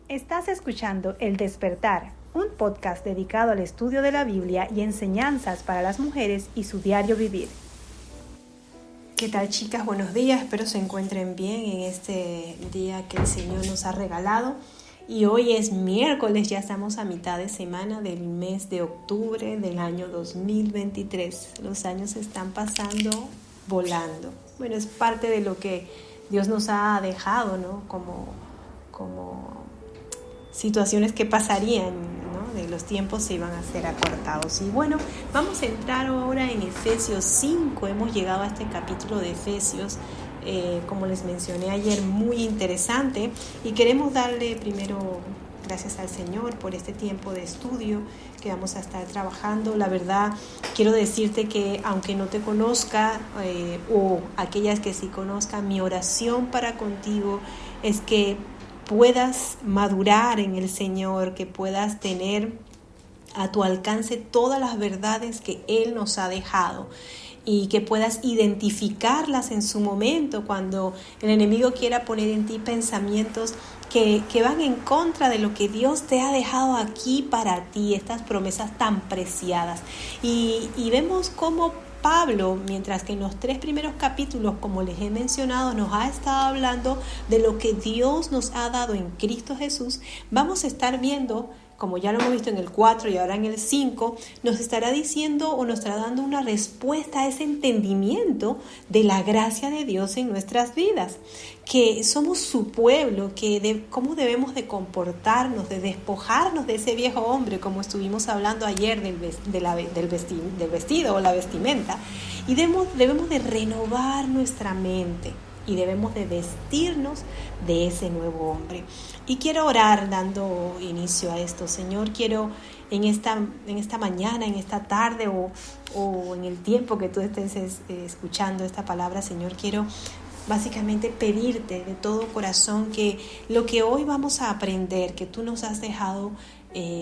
Estás escuchando El Despertar, un podcast dedicado al estudio de la Biblia y enseñanzas para las mujeres y su diario vivir. ¿Qué tal, chicas? Buenos días, espero se encuentren bien en este día que el Señor nos ha regalado. Y hoy es miércoles, ya estamos a mitad de semana del mes de octubre del año 2023. Los años están pasando volando. Bueno, es parte de lo que Dios nos ha dejado, ¿no? Como situaciones que pasarían, ¿no? De los tiempos se iban a ser acortados. Y bueno, vamos a entrar ahora en Efesios 5. Hemos llegado a este capítulo de Efesios, como les mencioné ayer, muy interesante. Y queremos darle primero gracias al Señor por este tiempo de estudio que vamos a estar trabajando. La verdad, quiero decirte que aunque no te conozca, o aquellas que sí conozcan, mi oración para contigo es que puedas madurar en el Señor, que puedas tener a tu alcance todas las verdades que Él nos ha dejado y que puedas identificarlas en su momento cuando el enemigo quiera poner en ti pensamientos que van en contra de lo que Dios te ha dejado aquí para ti, estas promesas tan preciadas. Y vemos cómo Pablo, mientras que en los 3 primeros capítulos, como les he mencionado, nos ha estado hablando de lo que Dios nos ha dado en Cristo Jesús, vamos a estar viendo, como ya lo hemos visto en el 4 y ahora en el 5, nos estará diciendo o nos estará dando una respuesta a ese entendimiento de la gracia de Dios en nuestras vidas, que somos su pueblo, cómo debemos de comportarnos, de despojarnos de ese viejo hombre, como estuvimos hablando ayer del vestido o la vestimenta, y debemos de renovar nuestra mente y debemos de vestirnos de ese nuevo hombre. Y quiero orar dando inicio a esto. Señor, quiero en esta mañana, en esta tarde o en el tiempo que tú estés escuchando esta palabra, Señor, quiero básicamente pedirte de todo corazón que lo que hoy vamos a aprender, que tú nos has dejado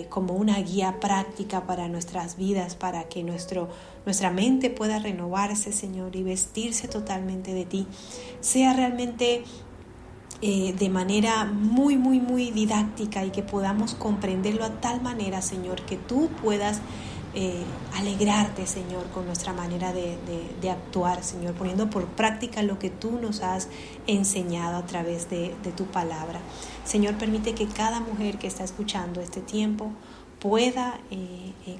como una guía práctica para nuestras vidas, para que nuestra mente pueda renovarse, Señor, y vestirse totalmente de ti, sea realmente de manera muy, muy, muy didáctica y que podamos comprenderlo a tal manera, Señor, que tú puedas alegrarte, Señor, con nuestra manera de actuar, Señor, poniendo por práctica lo que tú nos has enseñado a través de tu palabra. Señor, permite que cada mujer que está escuchando este tiempo pueda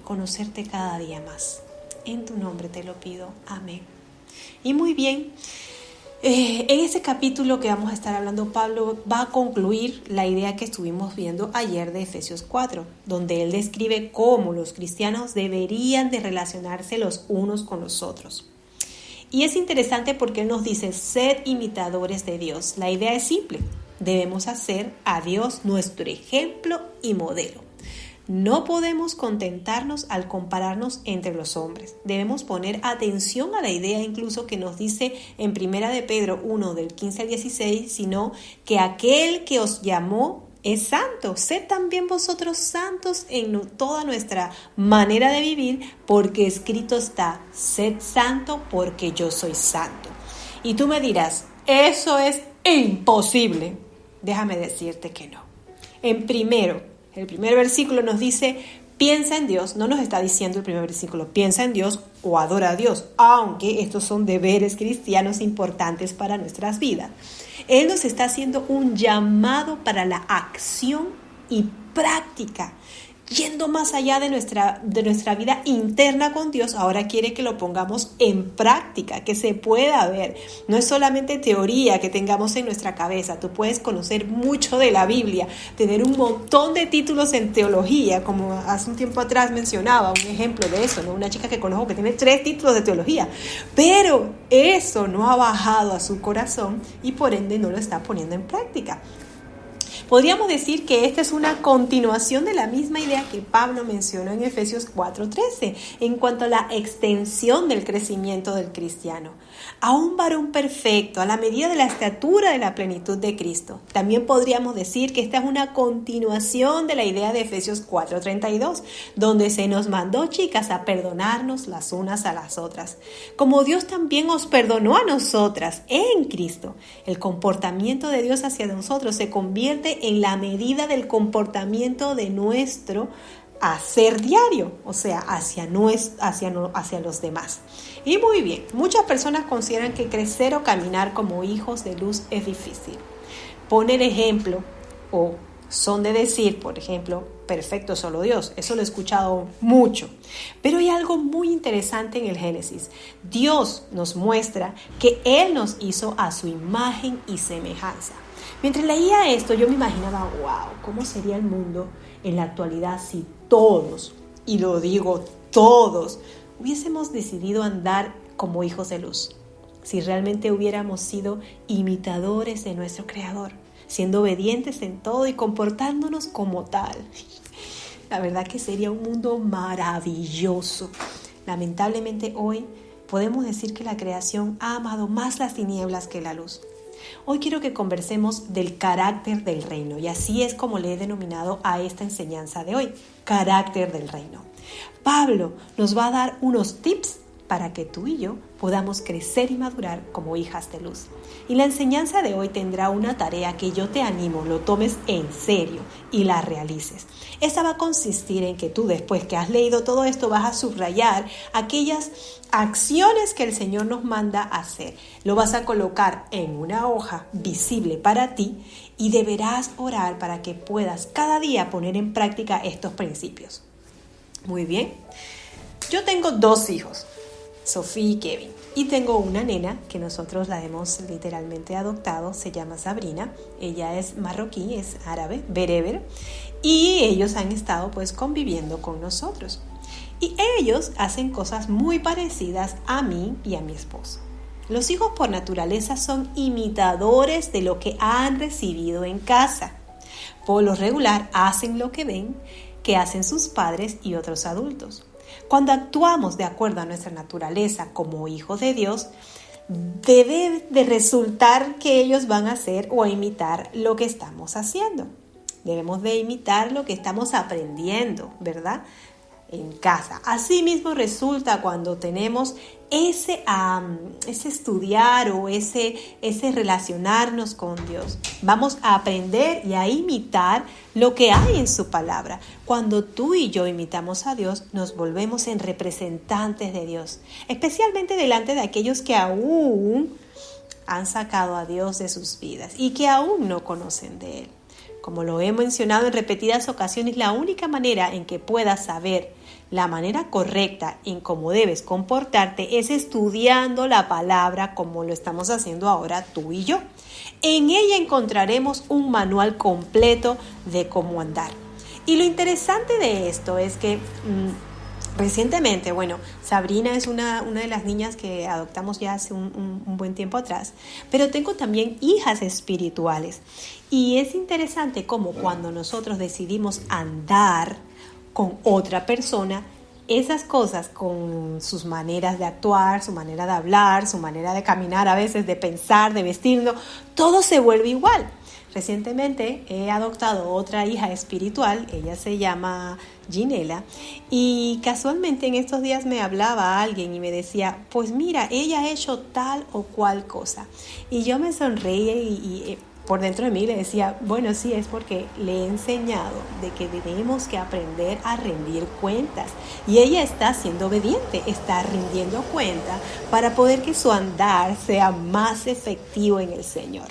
conocerte cada día más. En tu nombre te lo pido. Amén. Y muy bien. En este capítulo que vamos a estar hablando, Pablo va a concluir la idea que estuvimos viendo ayer de Efesios 4, donde él describe cómo los cristianos deberían de relacionarse los unos con los otros. Y es interesante porque él nos dice, sed imitadores de Dios. La idea es simple, debemos hacer a Dios nuestro ejemplo y modelo. No podemos contentarnos al compararnos entre los hombres. Debemos poner atención a la idea incluso que nos dice en 1 de Pedro 1 del 15 al 16, sino que aquel que os llamó es santo. Sed también vosotros santos en toda nuestra manera de vivir, porque escrito está, sed santo porque yo soy santo. Y tú me dirás, eso es imposible. Déjame decirte que no. El primer versículo nos dice, piensa en Dios. No nos está diciendo el primer versículo, piensa en Dios o adora a Dios, aunque estos son deberes cristianos importantes para nuestras vidas. Él nos está haciendo un llamado para la acción y práctica. Yendo más allá de nuestra vida interna con Dios, ahora quiere que lo pongamos en práctica, que se pueda ver. No es solamente teoría que tengamos en nuestra cabeza. Tú puedes conocer mucho de la Biblia, tener un montón de títulos en teología, como hace un tiempo atrás mencionaba un ejemplo de eso, ¿no? Una chica que conozco que tiene 3 títulos de teología, pero eso no ha bajado a su corazón y por ende no lo está poniendo en práctica. Podríamos decir que esta es una continuación de la misma idea que Pablo mencionó en Efesios 4:13 en cuanto a la extensión del crecimiento del cristiano a un varón perfecto, a la medida de la estatura de la plenitud de Cristo. También podríamos decir que esta es una continuación de la idea de Efesios 4:32, donde se nos mandó, chicas, a perdonarnos las unas a las otras, como Dios también os perdonó a nosotras en Cristo. El comportamiento de Dios hacia nosotros se convierte en la medida del comportamiento de nuestro hacer diario, o sea, hacia los demás. Y muy bien, muchas personas consideran que crecer o caminar como hijos de luz es difícil. Ponen ejemplo o son de decir, por ejemplo, perfecto solo Dios. Eso lo he escuchado mucho. Pero hay algo muy interesante en el Génesis. Dios nos muestra que Él nos hizo a su imagen y semejanza. Mientras leía esto, yo me imaginaba, wow, ¿cómo sería el mundo en la actualidad si todos, y lo digo todos, hubiésemos decidido andar como hijos de luz? Si realmente hubiéramos sido imitadores de nuestro Creador, siendo obedientes en todo y comportándonos como tal. La verdad que sería un mundo maravilloso. Lamentablemente hoy podemos decir que la creación ha amado más las tinieblas que la luz. Hoy quiero que conversemos del carácter del reino, y así es como le he denominado a esta enseñanza de hoy, carácter del reino. Pablo nos va a dar unos tips para que tú y yo podamos crecer y madurar como hijas de luz. Y la enseñanza de hoy tendrá una tarea que yo te animo, lo tomes en serio y la realices. Esta va a consistir en que tú, después que has leído todo esto, vas a subrayar aquellas acciones que el Señor nos manda hacer. Lo vas a colocar en una hoja visible para ti y deberás orar para que puedas cada día poner en práctica estos principios. Muy bien. Yo tengo 2 hijos, Sofía y Kevin, y tengo una nena que nosotros la hemos literalmente adoptado, se llama Sabrina. Ella es marroquí, es árabe, bereber, y ellos han estado pues conviviendo con nosotros. Y ellos hacen cosas muy parecidas a mí y a mi esposo. Los hijos por naturaleza son imitadores de lo que han recibido en casa. Por lo regular hacen lo que ven que hacen sus padres y otros adultos. Cuando actuamos de acuerdo a nuestra naturaleza como hijos de Dios, debe de resultar que ellos van a hacer o a imitar lo que estamos haciendo. Debemos de imitar lo que estamos aprendiendo, ¿verdad? En casa. Así mismo resulta cuando tenemos ese estudiar o ese relacionarnos con Dios. Vamos a aprender y a imitar lo que hay en su palabra. Cuando tú y yo imitamos a Dios, nos volvemos en representantes de Dios, especialmente delante de aquellos que aún han sacado a Dios de sus vidas y que aún no conocen de Él. Como lo he mencionado en repetidas ocasiones, la única manera en que puedas saber la manera correcta en cómo debes comportarte es estudiando la palabra como lo estamos haciendo ahora tú y yo. En ella encontraremos un manual completo de cómo andar. Y lo interesante de esto es que recientemente, Sabrina es una de las niñas que adoptamos ya hace un buen tiempo atrás, pero tengo también hijas espirituales. Y es interesante cómo cuando nosotros decidimos andar con otra persona, esas cosas con sus maneras de actuar, su manera de hablar, su manera de caminar, a veces de pensar, de vestirnos, todo se vuelve igual. Recientemente he adoptado otra hija espiritual, ella se llama Ginela, y casualmente en estos días me hablaba alguien y me decía, pues mira, ella ha hecho tal o cual cosa. Y yo me sonreía y por dentro de mí le decía, bueno, sí, es porque le he enseñado de que tenemos que aprender a rendir cuentas. Y ella está siendo obediente, está rindiendo cuenta para poder que su andar sea más efectivo en el Señor.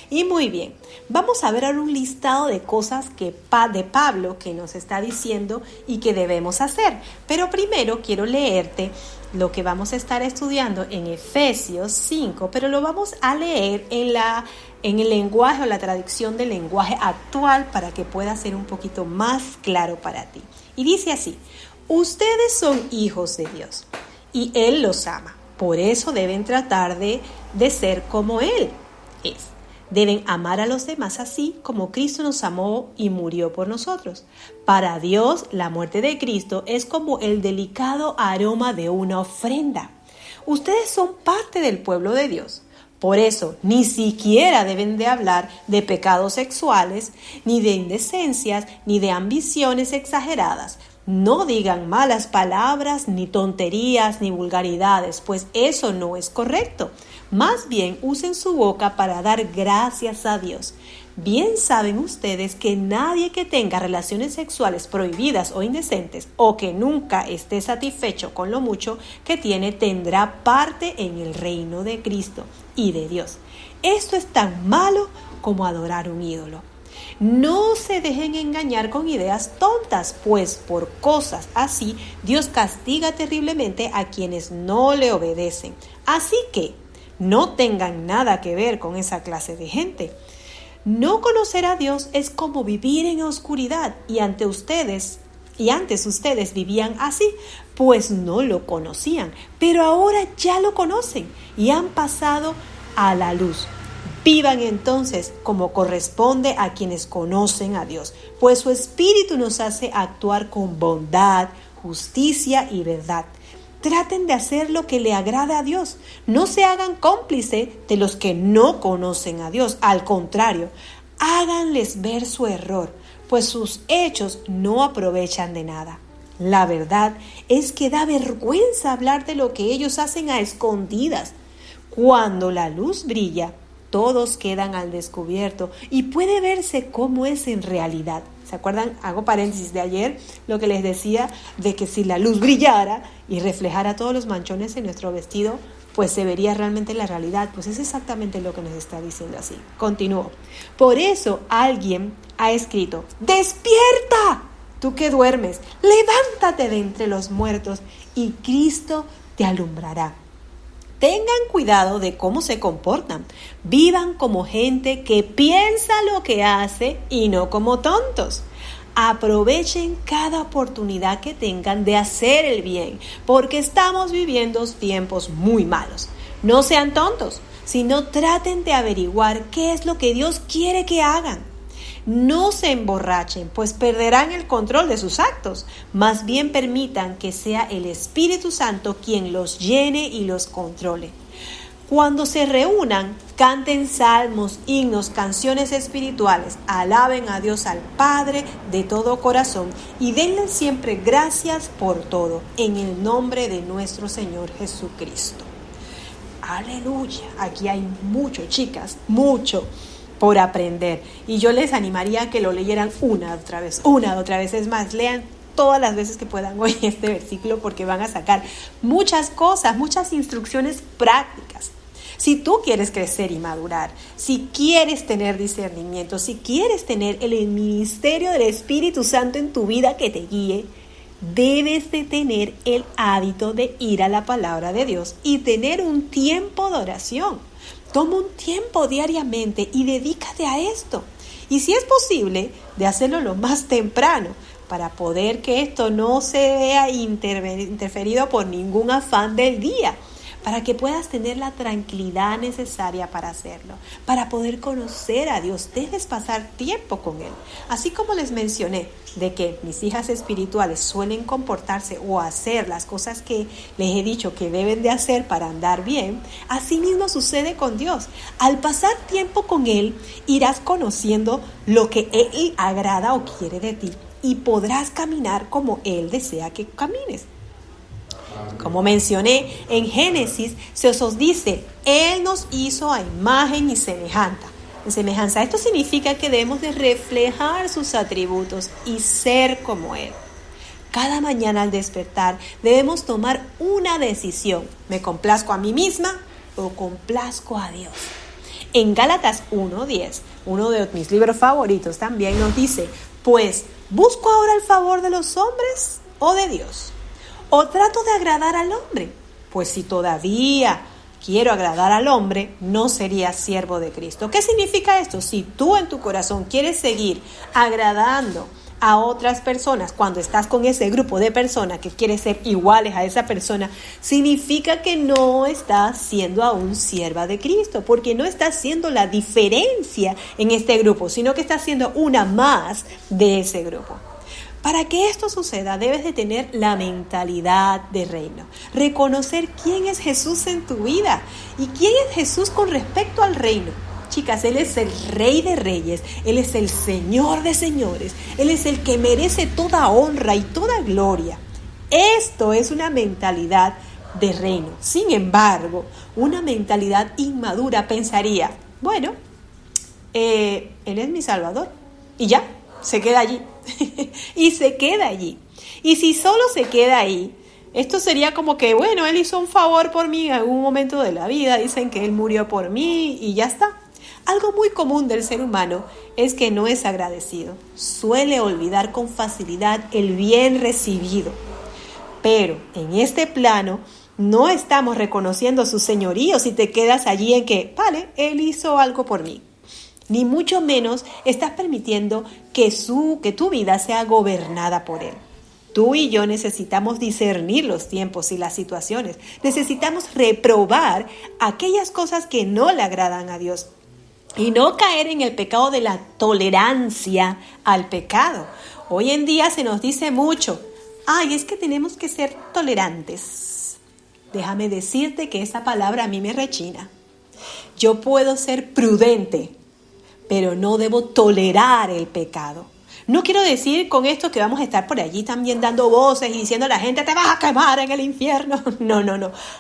Y muy bien, vamos a ver ahora un listado de cosas de Pablo que nos está diciendo y que debemos hacer. Pero primero quiero leerte lo que vamos a estar estudiando en Efesios 5, pero lo vamos a leer en el lenguaje o la traducción del lenguaje actual para que pueda ser un poquito más claro para ti. Y dice así: ustedes son hijos de Dios y Él los ama. Por eso deben tratar de ser como Él es. Deben amar a los demás así como Cristo nos amó y murió por nosotros. Para Dios, la muerte de Cristo es como el delicado aroma de una ofrenda. Ustedes son parte del pueblo de Dios. Por eso, ni siquiera deben de hablar de pecados sexuales, ni de indecencias, ni de ambiciones exageradas. No digan malas palabras, ni tonterías, ni vulgaridades, pues eso no es correcto. Más bien, usen su boca para dar gracias a Dios. Bien saben ustedes que nadie que tenga relaciones sexuales prohibidas o indecentes o que nunca esté satisfecho con lo mucho que tiene tendrá parte en el reino de Cristo y de Dios. Esto es tan malo como adorar un ídolo. No se dejen engañar con ideas tontas, pues por cosas así Dios castiga terriblemente a quienes no le obedecen. Así que no tengan nada que ver con esa clase de gente. No conocer a Dios es como vivir en oscuridad y antes ustedes vivían así, pues no lo conocían, pero ahora ya lo conocen y han pasado a la luz. Vivan entonces como corresponde a quienes conocen a Dios, pues su Espíritu nos hace actuar con bondad, justicia y verdad. Traten de hacer lo que le agrada a Dios. No se hagan cómplice de los que no conocen a Dios. Al contrario, háganles ver su error, pues sus hechos no aprovechan de nada. La verdad es que da vergüenza hablar de lo que ellos hacen a escondidas. Cuando la luz brilla, todos quedan al descubierto y puede verse cómo es en realidad. ¿Se acuerdan? Hago paréntesis de ayer, lo que les decía de que si la luz brillara y reflejara todos los manchones en nuestro vestido, pues se vería realmente la realidad. Pues es exactamente lo que nos está diciendo así. Continúo. Por eso alguien ha escrito: ¡despierta! Tú que duermes, levántate de entre los muertos y Cristo te alumbrará. Tengan cuidado de cómo se comportan. Vivan como gente que piensa lo que hace y no como tontos. Aprovechen cada oportunidad que tengan de hacer el bien, porque estamos viviendo tiempos muy malos. No sean tontos, sino traten de averiguar qué es lo que Dios quiere que hagan. No se emborrachen, pues perderán el control de sus actos. Más bien permitan que sea el Espíritu Santo quien los llene y los controle. Cuando se reúnan, canten salmos, himnos, canciones espirituales, alaben a Dios al Padre de todo corazón y denle siempre gracias por todo, en el nombre de nuestro Señor Jesucristo. Aleluya, aquí hay mucho, chicas, mucho por aprender. Y yo les animaría a que lo leyeran una otra vez. Es más, lean todas las veces que puedan hoy este versículo porque van a sacar muchas cosas, muchas instrucciones prácticas. Si tú quieres crecer y madurar, si quieres tener discernimiento, si quieres tener el ministerio del Espíritu Santo en tu vida que te guíe, debes de tener el hábito de ir a la palabra de Dios y tener un tiempo de oración. Toma un tiempo diariamente y dedícate a esto. Y si es posible, de hacerlo lo más temprano para poder que esto no se vea interferido por ningún afán del día, para que puedas tener la tranquilidad necesaria para hacerlo, para poder conocer a Dios. Debes pasar tiempo con Él. Así como les mencioné de que mis hijas espirituales suelen comportarse o hacer las cosas que les he dicho que deben de hacer para andar bien, así mismo sucede con Dios. Al pasar tiempo con Él, irás conociendo lo que Él agrada o quiere de ti y podrás caminar como Él desea que camines. Como mencioné, en Génesis se os dice: Él nos hizo a imagen y semejanza. Esto significa que debemos de reflejar sus atributos y ser como Él. Cada mañana al despertar debemos tomar una decisión. ¿Me complazco a mí misma o complazco a Dios? En Gálatas 1:10, uno de mis libros favoritos también nos dice: pues, ¿busco ahora el favor de los hombres o de Dios? ¿O trato de agradar al hombre? Pues si todavía quiero agradar al hombre, no sería siervo de Cristo. ¿Qué significa esto? Si tú en tu corazón quieres seguir agradando a otras personas, cuando estás con ese grupo de personas que quieres ser iguales a esa persona, significa que no estás siendo aún sierva de Cristo, porque no estás siendo la diferencia en este grupo, sino que estás siendo una más de ese grupo. Para que esto suceda, debes de tener la mentalidad de reino. Reconocer quién es Jesús en tu vida y quién es Jesús con respecto al reino. Chicas, Él es el Rey de Reyes, Él es el Señor de Señores, Él es el que merece toda honra y toda gloria. Esto es una mentalidad de reino. Sin embargo, una mentalidad inmadura pensaría: bueno, Él es mi Salvador. Y ya, se queda allí. Y se queda allí. Y si solo se queda ahí, esto sería como que, bueno, Él hizo un favor por mí en algún momento de la vida. Dicen que Él murió por mí y ya está. Algo muy común del ser humano es que no es agradecido. Suele olvidar con facilidad el bien recibido. Pero en este plano no estamos reconociendo su señorío si te quedas allí en que, vale, Él hizo algo por mí. Ni mucho menos estás permitiendo que tu vida sea gobernada por Él. Tú y yo necesitamos discernir los tiempos y las situaciones. Necesitamos reprobar aquellas cosas que no le agradan a Dios. Y no caer en el pecado de la tolerancia al pecado. Hoy en día se nos dice mucho, es que tenemos que ser tolerantes. Déjame decirte que esa palabra a mí me rechina. Yo puedo ser prudente, pero no debo tolerar el pecado. No quiero decir con esto que vamos a estar por allí también dando voces y diciendo a la gente, te vas a quemar en el infierno. No.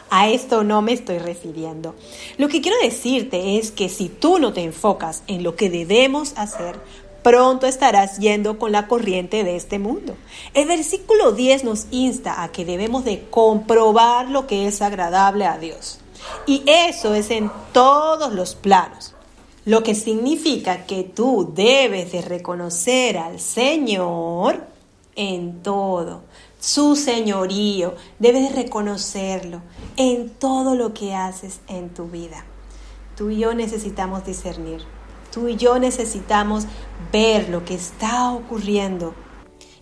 A esto no me estoy refiriendo. Lo que quiero decirte es que si tú no te enfocas en lo que debemos hacer, pronto estarás yendo con la corriente de este mundo. El versículo 10 nos insta a que debemos de comprobar lo que es agradable a Dios. Y eso es en todos los planos. Lo que significa que tú debes de reconocer al Señor en todo. Su señorío, debes de reconocerlo en todo lo que haces en tu vida. Tú y yo necesitamos discernir. Tú y yo necesitamos ver lo que está ocurriendo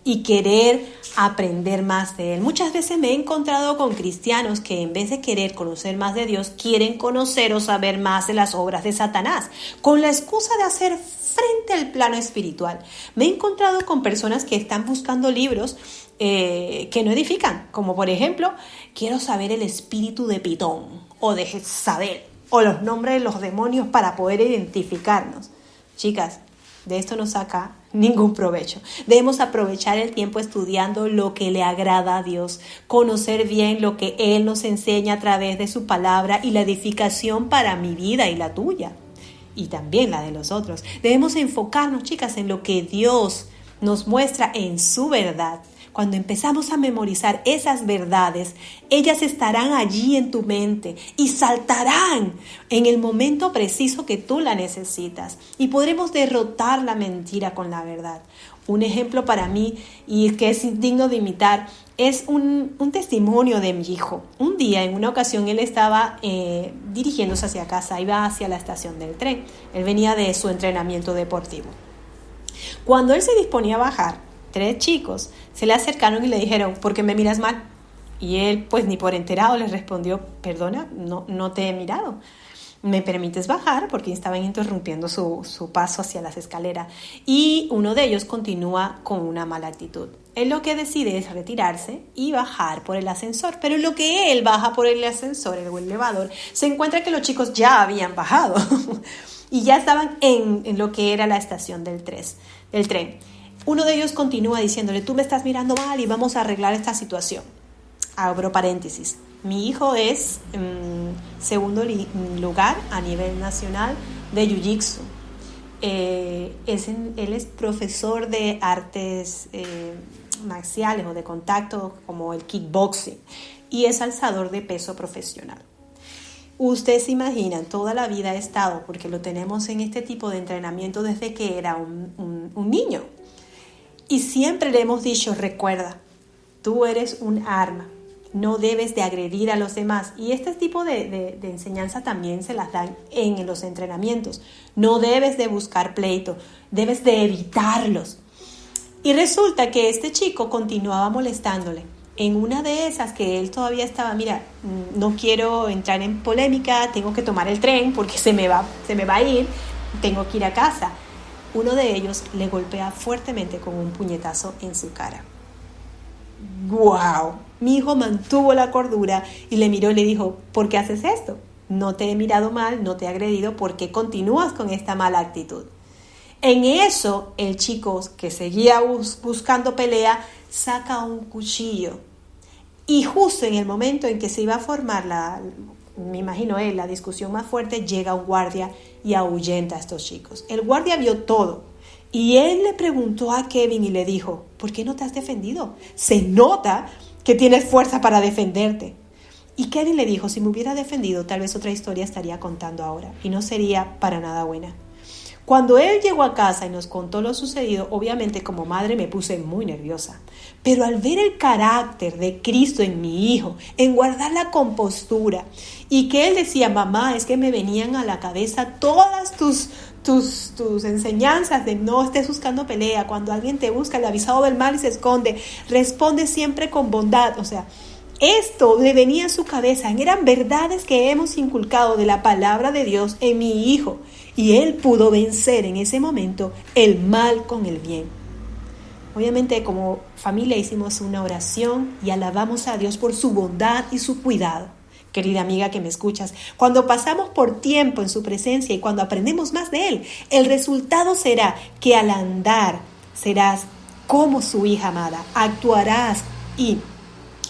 y querer aprender más de Él. Muchas veces me he encontrado con cristianos que en vez de querer conocer más de Dios, quieren conocer o saber más de las obras de Satanás, con la excusa de hacer frente al plano espiritual. Me he encontrado con personas que están buscando libros que no edifican, como por ejemplo, quiero saber el espíritu de Pitón o de Jezabel o los nombres de los demonios para poder identificarnos. Chicas, de esto no saca ningún provecho. Debemos aprovechar el tiempo estudiando lo que le agrada a Dios, conocer bien lo que Él nos enseña a través de su palabra y la edificación para mi vida y la tuya, y también la de los otros. Debemos enfocarnos, chicas, en lo que Dios nos muestra en su verdad. Cuando empezamos a memorizar esas verdades, ellas estarán allí en tu mente y saltarán en el momento preciso que tú la necesitas. Y podremos derrotar la mentira con la verdad. Un ejemplo para mí, y que es digno de imitar, es un testimonio de mi hijo. Un día, en una ocasión, él estaba dirigiéndose hacia casa, iba hacia la estación del tren. Él venía de su entrenamiento deportivo. Cuando él se disponía a bajar, 3 chicos se le acercaron y le dijeron, ¿por qué me miras mal? Y él, pues ni por enterado, les respondió, perdona, no te he mirado. ¿Me permites bajar? Porque estaban interrumpiendo su paso hacia las escaleras. Y uno de ellos continúa con una mala actitud. Él lo que decide es retirarse y bajar por el ascensor. Pero en lo que él baja por el ascensor, el elevador, se encuentra que los chicos ya habían bajado. Y ya estaban en lo que era la estación del tren. Uno de ellos continúa diciéndole, tú me estás mirando mal y vamos a arreglar esta situación. Abro paréntesis. Mi hijo es segundo lugar a nivel nacional de Jiu-Jitsu. Él es profesor de artes marciales o de contacto como el kickboxing y es alzador de peso profesional. Ustedes se imaginan, toda la vida ha estado, porque lo tenemos en este tipo de entrenamiento desde que era un niño. Y siempre le hemos dicho, recuerda, tú eres un arma, no debes de agredir a los demás. Y este tipo de enseñanza también se las dan en los entrenamientos. No debes de buscar pleito, debes de evitarlos. Y resulta que este chico continuaba molestándole. En una de esas que él todavía estaba, mira, no quiero entrar en polémica, tengo que tomar el tren porque se me va a ir, tengo que ir a casa. Uno de ellos le golpea fuertemente con un puñetazo en su cara. ¡Guau! Mi hijo mantuvo la cordura y le miró y le dijo, ¿por qué haces esto? No te he mirado mal, no te he agredido, ¿por qué continúas con esta mala actitud? En eso, el chico que seguía buscando pelea, saca un cuchillo. Y justo en el momento en que se iba a formar me imagino la discusión más fuerte, llega un guardia y ahuyenta a estos chicos. El guardia vio todo y él le preguntó a Kevin y le dijo, ¿por qué no te has defendido? Se nota que tienes fuerza para defenderte. Y Kevin le dijo, si me hubiera defendido, tal vez otra historia estaría contando ahora y no sería para nada buena. Cuando él llegó a casa y nos contó lo sucedido, obviamente como madre me puse muy nerviosa. Pero al ver el carácter de Cristo en mi hijo, en guardar la compostura, y que él decía, mamá, es que me venían a la cabeza todas tus enseñanzas de no estés buscando pelea, cuando alguien te busca, el avisado del mal y se esconde, responde siempre con bondad, o sea, esto le venía a su cabeza, eran verdades que hemos inculcado de la palabra de Dios en mi hijo, y él pudo vencer en ese momento el mal con el bien. Obviamente como familia hicimos una oración y alabamos a Dios por su bondad y su cuidado. Querida amiga que me escuchas, cuando pasamos por tiempo en su presencia y cuando aprendemos más de Él, el resultado será que al andar serás como su hija amada, actuarás y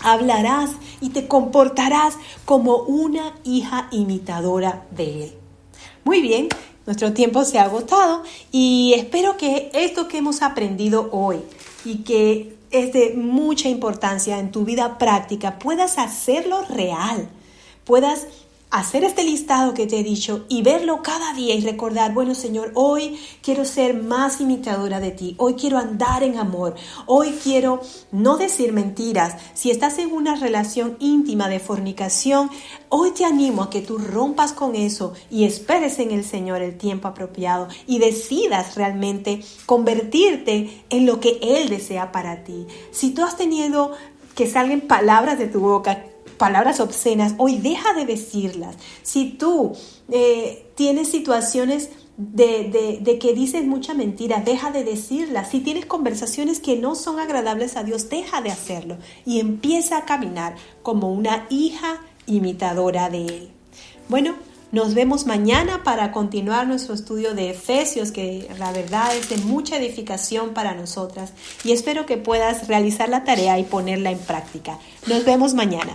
hablarás y te comportarás como una hija imitadora de Él. Muy bien, nuestro tiempo se ha agotado y espero que esto que hemos aprendido hoy y que es de mucha importancia en tu vida práctica, puedas hacerlo real, puedas hacer este listado que te he dicho y verlo cada día y recordar, bueno Señor, hoy quiero ser más imitadora de ti, hoy quiero andar en amor, hoy quiero no decir mentiras. Si estás en una relación íntima de fornicación, hoy te animo a que tú rompas con eso y esperes en el Señor el tiempo apropiado y decidas realmente convertirte en lo que Él desea para ti. Si tú has tenido que salgan palabras de tu boca, palabras obscenas, hoy deja de decirlas. Si tú tienes situaciones de que dices mucha mentira, deja de decirlas. Si tienes conversaciones que no son agradables a Dios, deja de hacerlo y empieza a caminar como una hija imitadora de Él. Bueno, nos vemos mañana para continuar nuestro estudio de Efesios, que la verdad es de mucha edificación para nosotras y espero que puedas realizar la tarea y ponerla en práctica. Nos vemos mañana.